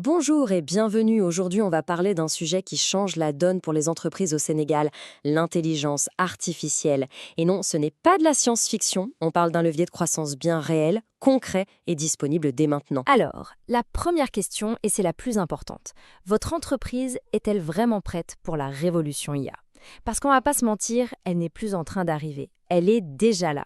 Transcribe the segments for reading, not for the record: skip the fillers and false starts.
Bonjour et bienvenue. Aujourd'hui, on va parler d'un sujet qui change la donne pour les entreprises au Sénégal, l'intelligence artificielle. Et non, ce n'est pas de la science-fiction, on parle d'un levier de croissance bien réel, concret et disponible dès maintenant. Alors, la première question, et c'est la plus importante, votre entreprise est-elle vraiment prête pour la révolution IA? Parce qu'on va pas se mentir, elle n'est plus en train d'arriver, elle est déjà là.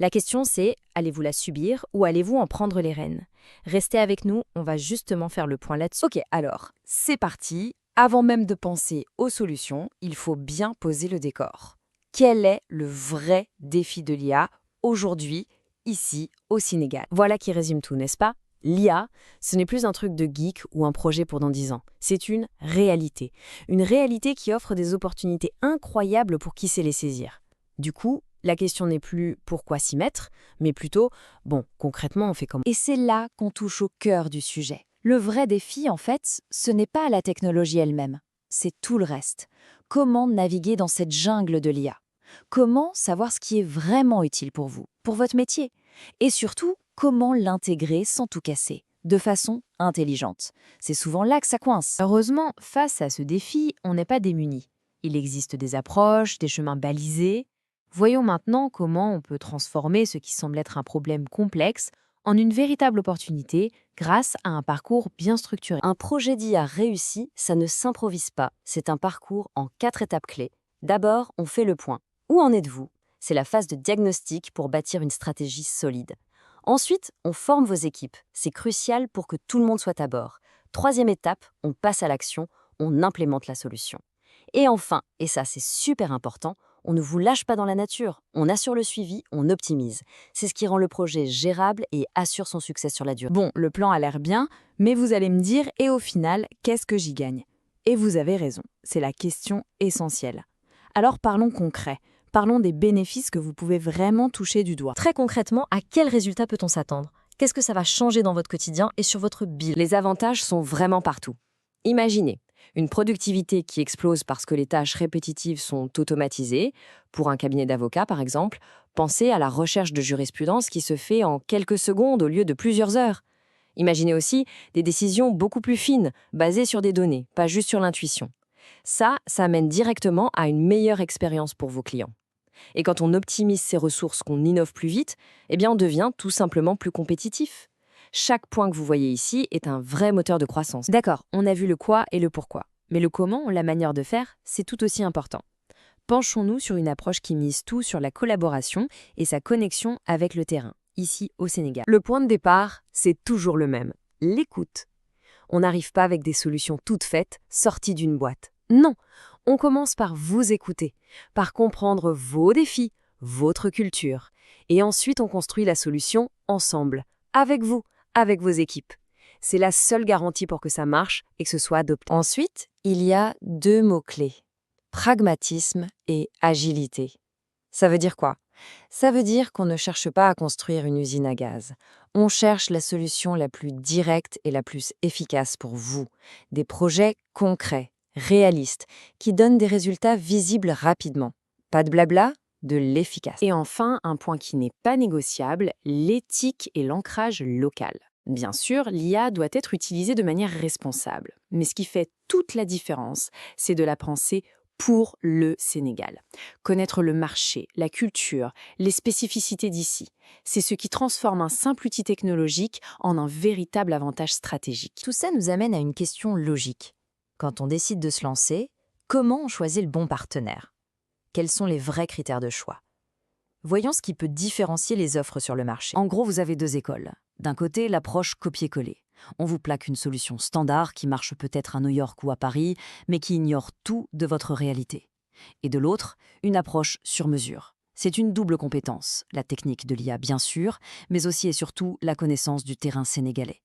La question c'est, allez-vous la subir ou allez-vous en prendre les rênes? Restez avec nous, on va justement faire le point là-dessus. Ok, alors, c'est parti. Avant même de penser aux solutions, il faut bien poser le décor. Quel est le vrai défi de l'IA aujourd'hui, ici, au Sénégal? Voilà qui résume tout, n'est-ce pas? L'IA, ce n'est plus un truc de geek ou un projet pour dans 10 ans. C'est une réalité. Une réalité qui offre des opportunités incroyables pour qui sait les saisir. Du coup, la question n'est plus pourquoi s'y mettre, mais plutôt, bon, concrètement, on fait comment? Et c'est là qu'on touche au cœur du sujet. Le vrai défi, en fait, ce n'est pas la technologie elle-même, c'est tout le reste. Comment naviguer dans cette jungle de l'IA? Comment savoir ce qui est vraiment utile pour vous, pour votre métier? Et surtout, comment l'intégrer sans tout casser, de façon intelligente? C'est souvent là que ça coince. Heureusement, face à ce défi, on n'est pas démunis. Il existe des approches, des chemins balisés. Voyons maintenant comment on peut transformer ce qui semble être un problème complexe en une véritable opportunité grâce à un parcours bien structuré. Un projet d'IA réussi, ça ne s'improvise pas, c'est un parcours en 4 étapes clés. D'abord, on fait le point. Où en êtes-vous? C'est la phase de diagnostic pour bâtir une stratégie solide. Ensuite, on forme vos équipes. C'est crucial pour que tout le monde soit à bord. Troisième étape, on passe à l'action, on implémente la solution. Et enfin, et ça c'est super important, on ne vous lâche pas dans la nature. On assure le suivi, on optimise. C'est ce qui rend le projet gérable et assure son succès sur la durée. Bon, le plan a l'air bien, mais vous allez me dire, et au final, qu'est-ce que j'y gagne? Et vous avez raison, c'est la question essentielle. Alors parlons concret. Parlons des bénéfices que vous pouvez vraiment toucher du doigt. Très concrètement, à quel résultat peut-on s'attendre? Qu'est-ce que ça va changer dans votre quotidien et sur votre bilan? Les avantages sont vraiment partout. Imaginez une productivité qui explose parce que les tâches répétitives sont automatisées. Pour un cabinet d'avocats, par exemple, pensez à la recherche de jurisprudence qui se fait en quelques secondes au lieu de plusieurs heures. Imaginez aussi des décisions beaucoup plus fines, basées sur des données, pas juste sur l'intuition. Ça mène directement à une meilleure expérience pour vos clients. Et quand on optimise ces ressources, qu'on innove plus vite, eh bien on devient tout simplement plus compétitif. Chaque point que vous voyez ici est un vrai moteur de croissance. D'accord, on a vu le quoi et le pourquoi. Mais le comment, la manière de faire, c'est tout aussi important. Penchons-nous sur une approche qui mise tout sur la collaboration et sa connexion avec le terrain, ici au Sénégal. Le point de départ, c'est toujours le même, l'écoute. On n'arrive pas avec des solutions toutes faites, sorties d'une boîte. Non, on commence par vous écouter, par comprendre vos défis, votre culture. Et ensuite, on construit la solution ensemble, avec vous, avec vos équipes. C'est la seule garantie pour que ça marche et que ce soit adopté. Ensuite, il y a 2 mots-clés, pragmatisme et agilité. Ça veut dire quoi? Ça veut dire qu'on ne cherche pas à construire une usine à gaz. On cherche la solution la plus directe et la plus efficace pour vous. Des projets concrets, réalistes, qui donnent des résultats visibles rapidement. Pas de blabla, de l'efficace. Et enfin, un point qui n'est pas négociable, l'éthique et l'ancrage local. Bien sûr, l'IA doit être utilisée de manière responsable, mais ce qui fait toute la différence, c'est de la penser pour le Sénégal. Connaître le marché, la culture, les spécificités d'ici, c'est ce qui transforme un simple outil technologique en un véritable avantage stratégique. Tout ça nous amène à une question logique. Quand on décide de se lancer, comment on choisit le bon partenaire? Quels sont les vrais critères de choix? Voyons ce qui peut différencier les offres sur le marché. En gros, vous avez 2 écoles. D'un côté, l'approche copier-coller. On vous plaque une solution standard qui marche peut-être à New York ou à Paris, mais qui ignore tout de votre réalité. Et de l'autre, une approche sur mesure. C'est une double compétence, la technique de l'IA bien sûr, mais aussi et surtout la connaissance du terrain sénégalais.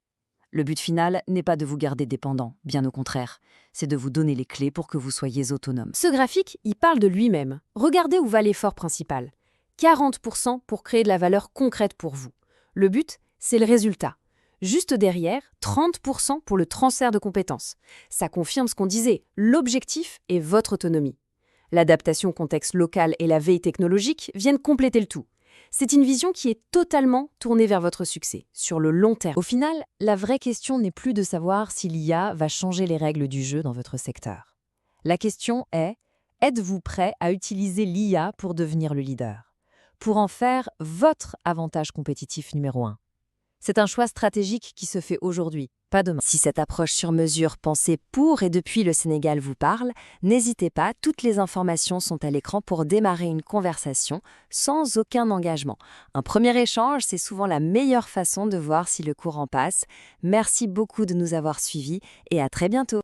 Le but final n'est pas de vous garder dépendant, bien au contraire. C'est de vous donner les clés pour que vous soyez autonome. Ce graphique, il parle de lui-même. Regardez où va l'effort principal. 40% pour créer de la valeur concrète pour vous. Le but, c'est le résultat. Juste derrière, 30% pour le transfert de compétences. Ça confirme ce qu'on disait, l'objectif est votre autonomie. L'adaptation au contexte local et la veille technologique viennent compléter le tout. C'est une vision qui est totalement tournée vers votre succès, sur le long terme. Au final, la vraie question n'est plus de savoir si l'IA va changer les règles du jeu dans votre secteur. La question est, êtes-vous prêt à utiliser l'IA pour devenir le leader, pour en faire votre avantage compétitif numéro 1? C'est un choix stratégique qui se fait aujourd'hui, pas demain. Si cette approche sur mesure pensée pour et depuis le Sénégal vous parle, n'hésitez pas, toutes les informations sont à l'écran pour démarrer une conversation sans aucun engagement. Un premier échange, c'est souvent la meilleure façon de voir si le courant passe. Merci beaucoup de nous avoir suivis et à très bientôt.